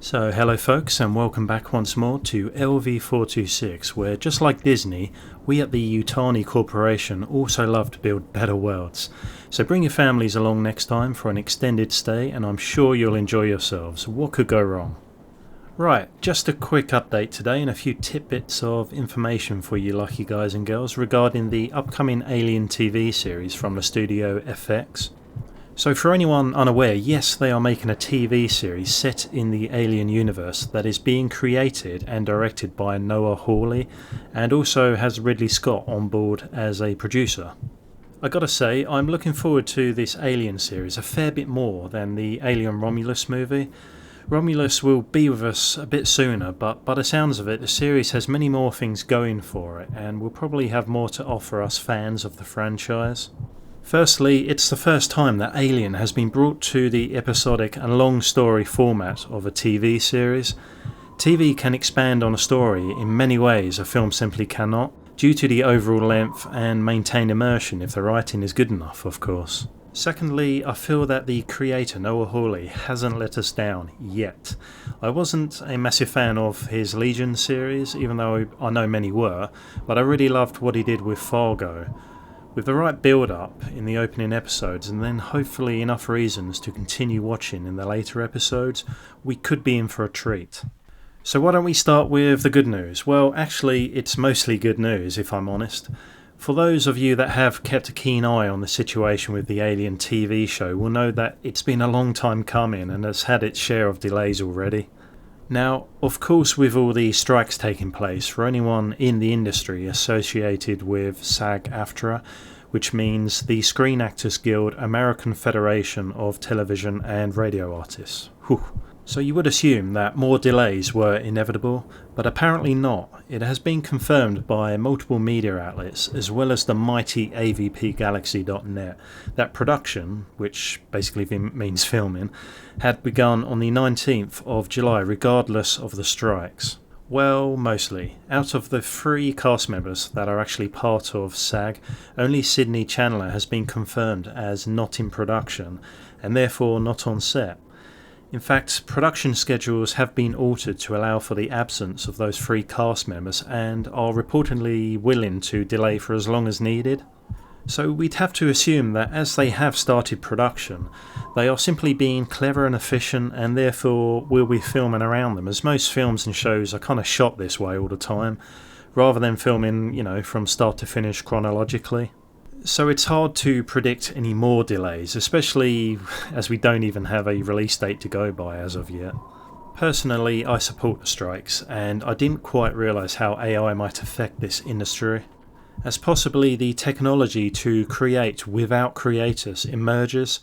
So hello folks, and welcome back once more to LV426, where just like Disney, we at the Utani Corporation also love to build better worlds. So bring your families along next time for an extended stay, and I'm sure you'll enjoy yourselves. What could go wrong? Right, just a quick update today and a few tidbits of information for you lucky guys and girls regarding the upcoming Alien TV series from the studio FX. So for anyone unaware, yes, they are making a TV series set in the Alien universe that is being created and directed by Noah Hawley, and also has Ridley Scott on board as a producer. I gotta say, I'm looking forward to this Alien series a fair bit more than the Alien Romulus movie. Romulus will be with us a bit sooner, but by the sounds of it, the series has many more things going for it, and will probably have more to offer us fans of the franchise. Firstly, it's the first time that Alien has been brought to the episodic and long story format of a TV series. TV can expand on a story in many ways a film simply cannot, due to the overall length and maintained immersion if the writing is good enough, of course. Secondly, I feel that the creator Noah Hawley hasn't let us down yet. I wasn't a massive fan of his Legion series, even though I know many were, but I really loved what he did with Fargo. With the right build-up in the opening episodes and then hopefully enough reasons to continue watching in the later episodes, we could be in for a treat. So why don't we start with the good news? Well, actually it's mostly good news if I'm honest. For those of you that have kept a keen eye on the situation with the Alien TV show will know that it's been a long time coming and has had its share of delays already. Now, of course, with all the strikes taking place, for anyone in the industry associated with SAG-AFTRA, which means the Screen Actors Guild American Federation of Television and Radio Artists. Whew. So you would assume that more delays were inevitable, but apparently not. It has been confirmed by multiple media outlets, as well as the mighty avpgalaxy.net, that production, which basically means filming, had begun on the 19th of July regardless of the strikes. Well, mostly. Out of the 3 cast members that are actually part of SAG, only Sydney Chandler has been confirmed as not in production, and therefore not on set. In fact, production schedules have been altered to allow for the absence of those 3 cast members and are reportedly willing to delay for as long as needed. So we'd have to assume that as they have started production, they are simply being clever and efficient and therefore will be filming around them, as most films and shows are kind of shot this way all the time, rather than filming, from start to finish chronologically. So it's hard to predict any more delays, especially as we don't even have a release date to go by as of yet. Personally, I support the strikes, and I didn't quite realise how AI might affect this industry. As possibly the technology to create without creators emerges,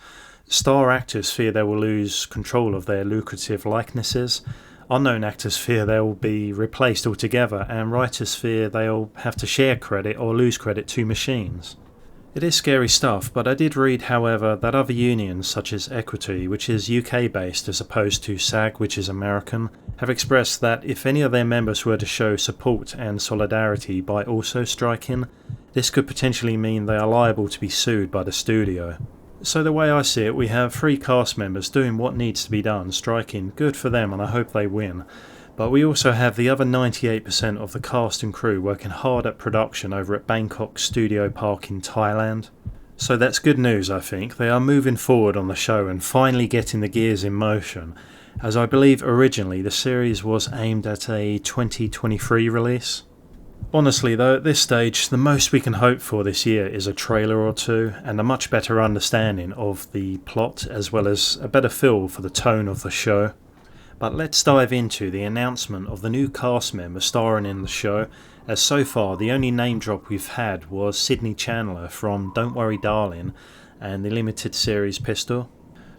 star actors fear they will lose control of their lucrative likenesses, unknown actors fear they will be replaced altogether, and writers fear they'll have to share credit or lose credit to machines. It is scary stuff, but I did read, however, that other unions such as Equity, which is UK based as opposed to SAG, which is American, have expressed that if any of their members were to show support and solidarity by also striking, this could potentially mean they are liable to be sued by the studio. So the way I see it, we have 3 cast members doing what needs to be done, striking, good for them, and I hope they win. But we also have the other 98% of the cast and crew working hard at production over at Bangkok Studio Park in Thailand. So that's good news, I think. They are moving forward on the show and finally getting the gears in motion, as I believe originally the series was aimed at a 2023 release. Honestly though, at this stage, the most we can hope for this year is a trailer or 2 and a much better understanding of the plot, as well as a better feel for the tone of the show. But let's dive into the announcement of the new cast member starring in the show, as so far the only name drop we've had was Sydney Chandler from Don't Worry Darling and the limited series Pistol.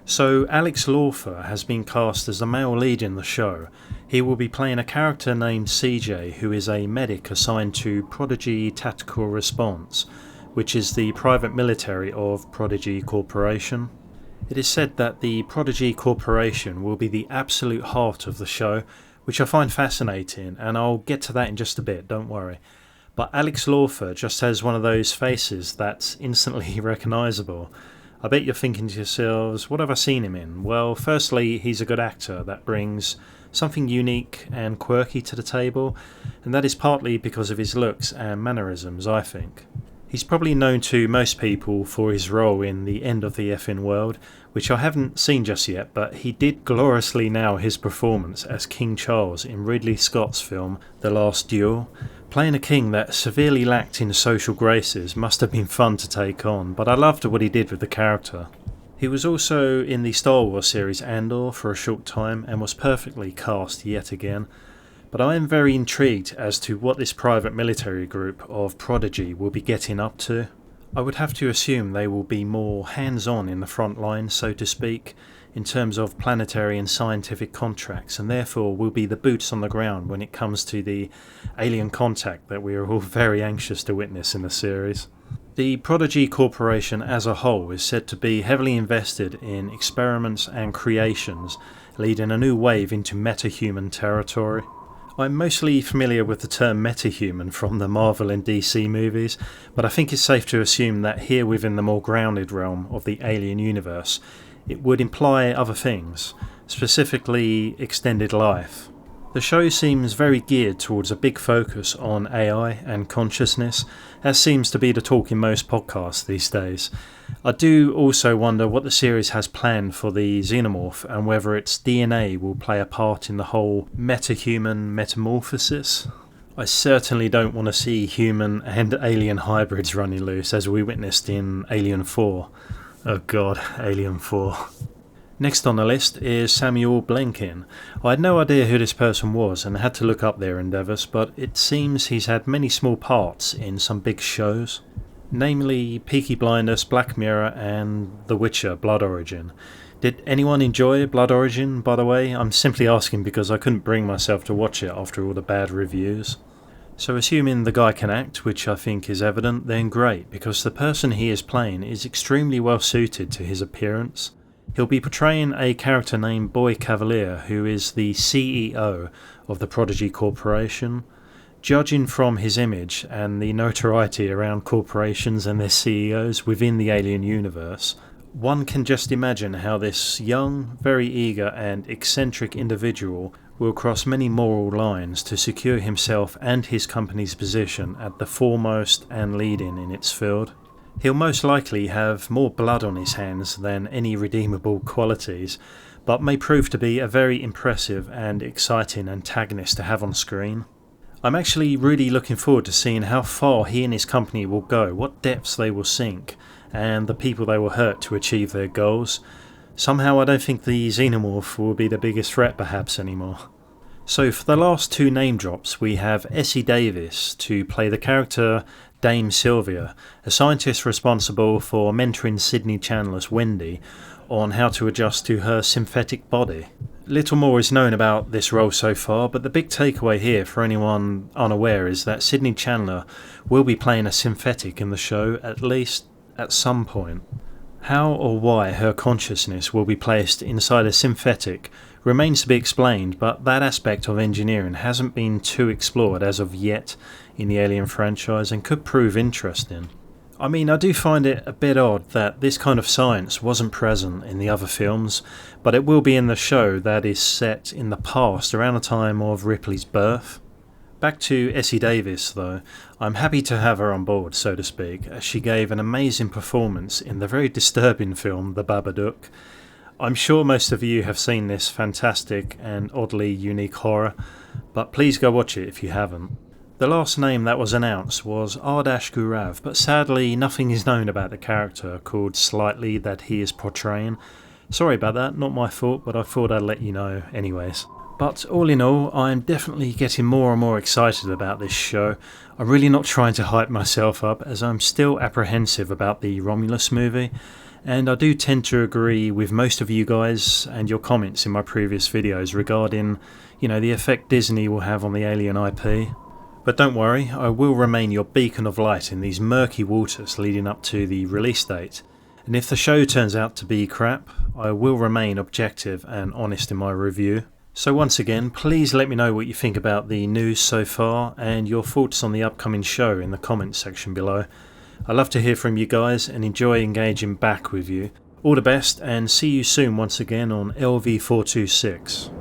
So Alex Lawfer has been cast as the male lead in the show. He will be playing a character named CJ, who is a medic assigned to Prodigy Tactical Response, which is the private military of Prodigy Corporation. It is said that the Prodigy Corporation will be the absolute heart of the show, which I find fascinating, and I'll get to that in just a bit, don't worry. But Alex Lawfer just has one of those faces that's instantly recognisable. I bet you're thinking to yourselves, what have I seen him in? Well, firstly, he's a good actor that brings something unique and quirky to the table, and that is partly because of his looks and mannerisms, I think. He's probably known to most people for his role in The End of the Effing World, which I haven't seen just yet, but he did gloriously nail his performance as King Charles in Ridley Scott's film The Last Duel. Playing a king that severely lacked in social graces must have been fun to take on, but I loved what he did with the character. He was also in the Star Wars series Andor for a short time and was perfectly cast yet again. But I am very intrigued as to what this private military group of Prodigy will be getting up to. I would have to assume they will be more hands-on in the front line, so to speak, in terms of planetary and scientific contracts, and therefore will be the boots on the ground when it comes to the alien contact that we are all very anxious to witness in the series. The Prodigy Corporation as a whole is said to be heavily invested in experiments and creations, leading a new wave into metahuman territory. I'm mostly familiar with the term metahuman from the Marvel and DC movies, but I think it's safe to assume that here within the more grounded realm of the alien universe, it would imply other things, specifically extended life. The show seems very geared towards a big focus on AI and consciousness, as seems to be the talk in most podcasts these days. I do also wonder what the series has planned for the xenomorph and whether its DNA will play a part in the whole metahuman metamorphosis. I certainly don't want to see human and alien hybrids running loose as we witnessed in Alien 4. Oh god, Alien 4. Next on the list is Samuel Blenkin. I had no idea who this person was and had to look up their endeavours, but it seems he's had many small parts in some big shows, namely Peaky Blinders, Black Mirror and The Witcher Blood Origin. Did anyone enjoy Blood Origin, by the way? I'm simply asking because I couldn't bring myself to watch it after all the bad reviews. So assuming the guy can act, which I think is evident, then great, because the person he is playing is extremely well suited to his appearance. He'll be portraying a character named Boy Cavalier, who is the CEO of the Prodigy Corporation. Judging from his image and the notoriety around corporations and their CEOs within the alien universe, one can just imagine how this young, very eager and eccentric individual will cross many moral lines to secure himself and his company's position at the foremost and leading in its field. He'll most likely have more blood on his hands than any redeemable qualities, but may prove to be a very impressive and exciting antagonist to have on screen. I'm actually really looking forward to seeing how far he and his company will go, what depths they will sink, and the people they will hurt to achieve their goals. Somehow I don't think the Xenomorph will be the biggest threat perhaps anymore. So for the last two name drops, we have Essie Davis to play the character Dame Sylvia, a scientist responsible for mentoring Sydney Chandler's Wendy on how to adjust to her synthetic body. Little more is known about this role so far, but the big takeaway here for anyone unaware is that Sydney Chandler will be playing a synthetic in the show, at least at some point. How or why her consciousness will be placed inside a synthetic remains to be explained, but that aspect of engineering hasn't been too explored as of yet in the Alien franchise and could prove interesting. I mean, I do find it a bit odd that this kind of science wasn't present in the other films, but it will be in the show that is set in the past around the time of Ripley's birth. Back to Essie Davis though, I'm happy to have her on board, so to speak, as she gave an amazing performance in the very disturbing film The Babadook. I'm sure most of you have seen this fantastic and oddly unique horror, but please go watch it if you haven't. The last name that was announced was Ardash Gurav, but sadly nothing is known about the character called Slightly that he is portraying. Sorry about that, not my fault, but I thought I'd let you know anyways. But all in all, I'm definitely getting more and more excited about this show. I'm really not trying to hype myself up, as I'm still apprehensive about the Romulus movie, and I do tend to agree with most of you guys and your comments in my previous videos regarding, the effect Disney will have on the Alien IP. But don't worry, I will remain your beacon of light in these murky waters leading up to the release date, and if the show turns out to be crap, I will remain objective and honest in my review. So once again, please let me know what you think about the news so far and your thoughts on the upcoming show in the comments section below. I love to hear from you guys and enjoy engaging back with you. All the best and see you soon once again on LV426.